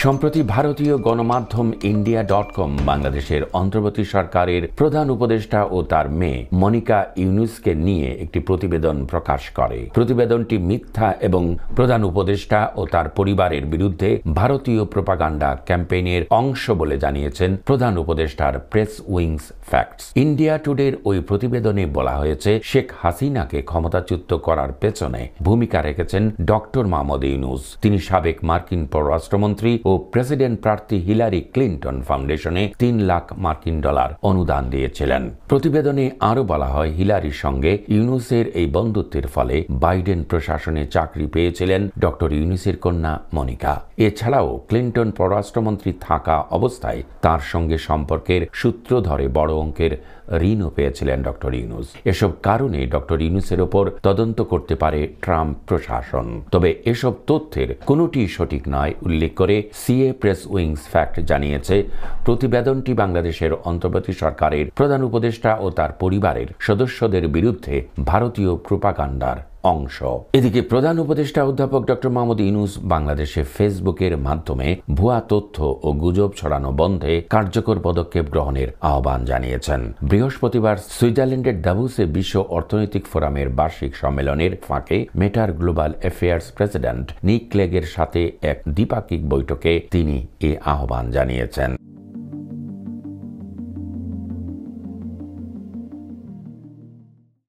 সম্প্রতি ভারতীয় গণমাধ্যম ইন্ডিয়া.com বাংলাদেশের অন্তর্বর্তী সরকারের প্রধান উপদেষ্টা ও তার মেয়ে মনিকা ইউনুসকে নিয়ে একটি প্রতিবেদন প্রকাশ করে। প্রতিবেদনটি মিথ্যা এবং প্রধান উপদেষ্টা ও তার পরিবারের বিরুদ্ধে ভারতীয় প্রোপাগান্ডা ক্যাম্পেইনের অংশ বলে জানিয়েছেন প্রধান উপদেষ্টার প্রেস উইংস ফ্যাক্টস। ইন্ডিয়া টুডের ওই প্রতিবেদনে বলা হয়েছে, শেখ হাসিনাকে ক্ষমতাচ্যুত করার পেছনে ভূমিকা রেখেছেন ডক্টর মোহাম্মদ ইউনুস। তিনি সাবেক মার্কিন পররাষ্ট্রমন্ত্রী ও প্রেসিডেন্ট প্রার্থী হিলারি ক্লিন্টন ফাউন্ডেশনে $3 লাখ অনুদান দিয়েছিলেন। প্রতিবেদনে আরও বলা হয়, হিলারির সঙ্গে ইউনুসের এই বন্ধুত্বের ফলে বাইডেন প্রশাসনে চাকরি পেয়েছিলেন ডক্টর ইউনুসের কন্যা মনিকা। এছাড়াও ক্লিন্টন পররাষ্ট্রমন্ত্রী থাকা অবস্থায় তার সঙ্গে সম্পর্কের সূত্র ধরে বড় অঙ্কের ঋণও পেয়েছিলেন ডক্টর ইউনুস। এসব কারণে ডক্টর ইউনুসের ওপর তদন্ত করতে পারে ট্রাম্প প্রশাসন। তবে এসব তথ্যের কোনোটি সঠিক নয় উল্লেখ করে সিএ প্রেস উইংস ফ্যাক্ট জানিয়েছে, প্রতিবেদনটি বাংলাদেশের অন্তর্বর্তী সরকারের প্রধান উপদেষ্টা ও তার পরিবারের সদস্যদের বিরুদ্ধে ভারতীয় প্রোপাগান্ডার অংশ। এদিকে প্রধান উপদেষ্টা অধ্যাপক ডক্টর মোহাম্মদ ইউনুস বাংলাদেশে ফেসবুকের মাধ্যমে ভুয়া তথ্য ও গুজব ছড়ানো বন্ধে কার্যকর পদক্ষেপ গ্রহণের আহ্বান জানিয়েছেন। বৃহস্পতিবার সুইজারল্যান্ডের দাভোসে বিশ্ব অর্থনৈতিক ফোরামের বার্ষিক সম্মেলনের ফাঁকে মেটার গ্লোবাল অ্যাফেয়ার্স প্রেসিডেন্ট নিক ক্লেগের সাথে এক দ্বিপাক্ষিক বৈঠকে তিনি এ আহ্বান জানিয়েছেন।